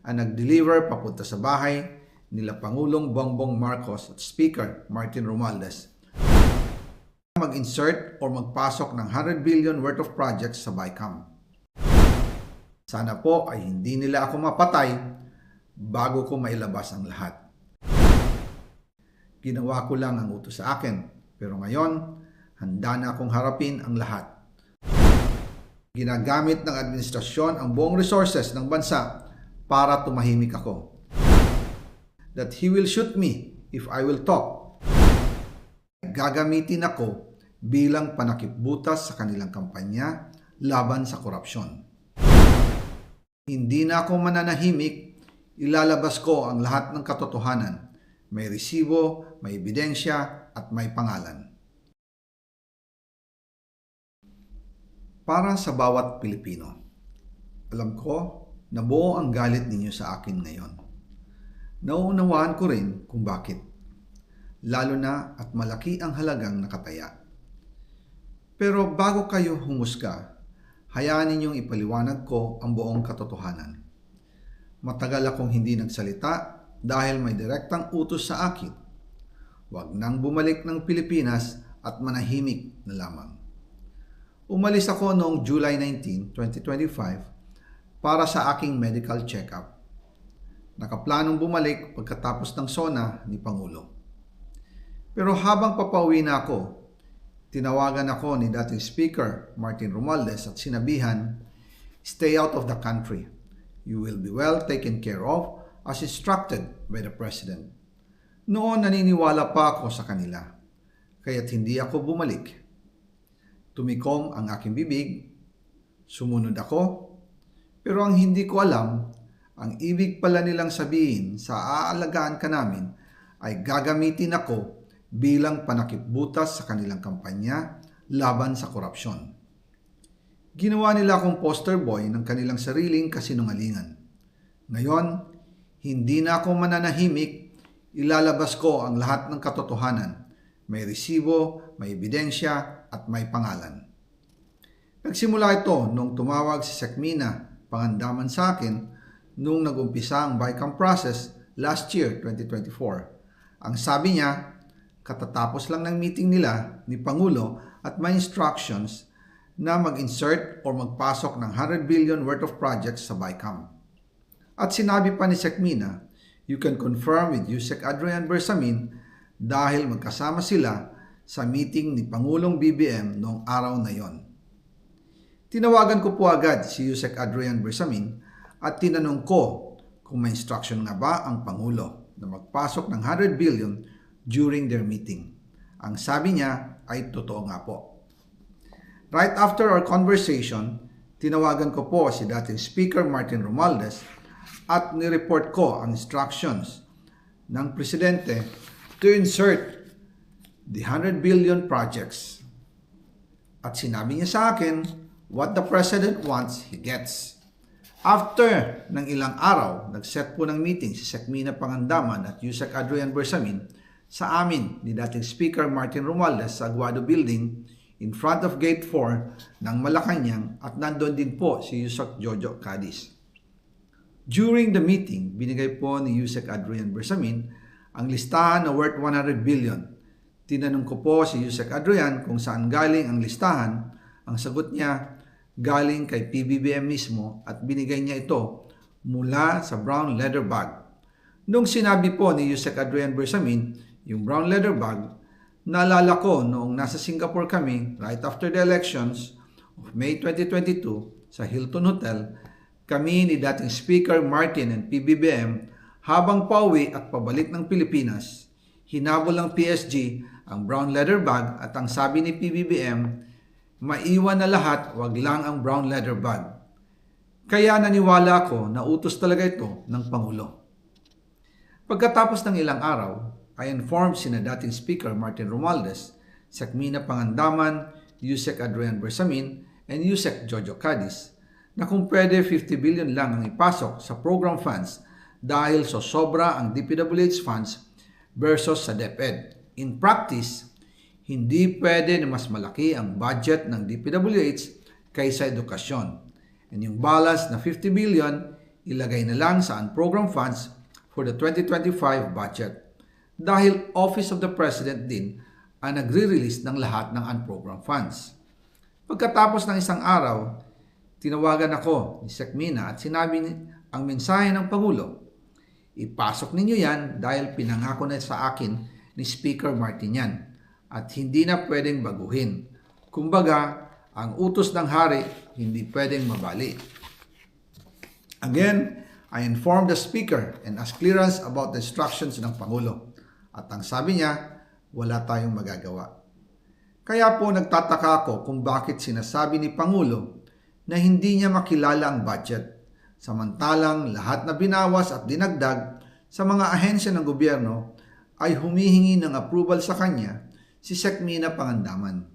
ang nag-deliver papunta sa bahay nila Pangulong Bongbong Marcos at Speaker Martin Romualdez mag-insert o magpasok ng 100 billion worth of projects sa BICAM. Sana po ay hindi nila ako mapatay bago ko mailabas ang lahat. Ginawa ko lang ang utos sa akin, pero ngayon, handa na akong harapin ang lahat. Ginagamit ng administrasyon ang buong resources ng bansa para tumahimik ako. That he will shoot me if I will talk. Gagamitin ako bilang panakipbutas sa kanilang kampanya laban sa korupsyon. Hindi na ako mananahimik, ilalabas ko ang lahat ng katotohanan. May resibo, may ebidensya, at may pangalan. Para sa bawat Pilipino, alam ko na buo ang galit ninyo sa akin ngayon. Nauunawaan ko rin kung bakit. Lalo na at malaki ang halagang nakataya. Pero bago kayo humusga, hayaan ninyong ipaliwanag ko ang buong katotohanan. Matagal akong hindi nagsalita dahil may direktang utos sa akin. Huwag nang bumalik ng Pilipinas at manahimik na lamang. Umalis ako noong July 19, 2025 para sa aking medical check-up. Nakaplanong bumalik pagkatapos ng SONA ni Pangulo. Pero habang papauwi na ako, tinawagan ako ni dating Speaker Martin Romualdez at sinabihan, "Stay out of the country. You will be well taken care of as instructed by the President." Noon naniniwala pa ako sa kanila, kaya't hindi ako bumalik. Tumikom ang aking bibig, sumunod ako, pero ang hindi ko alam, ang ibig pala nilang sabihin sa aalagaan ka namin ay gagamitin ako bilang panakipbutas sa kanilang kampanya laban sa korupsyon. Ginawa nila akong poster boy ng kanilang sariling kasinungalingan. Ngayon, hindi na ako mananahimik, ilalabas ko ang lahat ng katotohanan. May resibo, may ebidensya, at may pangalan. Nagsimula ito nung tumawag si Sekmina Pangandaman sa akin nung nag-umpisa ang BICAM process last year, 2024. Ang sabi niya, katatapos lang ng meeting nila ni Pangulo at may instructions na mag-insert o magpasok ng 100 billion worth of projects sa BICAM. At sinabi pa ni Sekmina, you can confirm with Yusek Adrian Bersamin dahil magkasama sila sa meeting ni Pangulong BBM noong araw na yon. Tinawagan ko po agad si Yusek Adrian Bersamin at tinanong ko kung may instruction nga ba ang Pangulo na magpasok ng 100 billion during their meeting. Ang sabi niya ay totoo nga po. Right after our conversation, tinawagan ko po si dating Speaker Martin Romualdez at nireport ko ang instructions ng Presidente to insert the 100 billion projects. At sinabi niya sa akin, what the President wants, he gets. After ng ilang araw, nag-set po ng meeting si Sekmina Pangandaman at Yusek Adrian Bersamin sa amin ni dating Speaker Martin Romualdez sa Aguado Building in front of Gate 4 ng Malacanang at nandun din po si Yusek Jojo Cadiz. During the meeting, binigay po ni Yusek Adrian Bersamin ang listahan na worth 100 billion. Tinanong ko po si Yusek Adrian kung saan galing ang listahan. Ang sagot niya, galing kay PBBM mismo at binigay niya ito mula sa brown leather bag. Nung sinabi po ni Yusek Adrian Bersamin, yung brown leather bag, naalala ko noong nasa Singapore kami right after the elections of May 2022 sa Hilton Hotel, kami ni dating Speaker Martin and PBBM habang pauwi at pabalik ng Pilipinas, hinabol ng PSG ang brown leather bag at ang sabi ni PBBM, maiwan na lahat, wag lang ang brown leather bag. Kaya naniwala ako na utos talaga ito ng Pangulo. Pagkatapos ng ilang araw, I informed sina dating Speaker Martin Romualdez, Sekmina Pangandaman, Yusek Adrian Bersamin, and Yusek Jojo Cadiz na kung pwede 50 billion lang ang ipasok sa program funds dahil so sobra ang DPWH funds versus sa DepEd. In practice, hindi pwede na mas malaki ang budget ng DPWH kaysa edukasyon. And yung balance na 50 billion, ilagay na lang sa unprogrammed funds for the 2025 budget dahil Office of the President din ang nagre-release ng lahat ng unprogrammed funds. Pagkatapos ng isang araw, tinawagan ako ni Sec Mina at sinabi ang mensahe ng Pangulo. Ipasok ninyo yan dahil pinangako na sa akin ni Speaker Martin yan at hindi na pwedeng baguhin. Kumbaga, ang utos ng hari hindi pwedeng mabali. Again, I informed the Speaker and asked clearance about the instructions ng Pangulo. At ang sabi niya, wala tayong magagawa. Kaya po nagtataka ako kung bakit sinasabi ni Pangulo na hindi niya makilala ang budget, samantalang lahat na binawas at dinagdag sa mga ahensya ng gobyerno ay humihingi ng approval sa kanya si Sec Mina Pangandaman.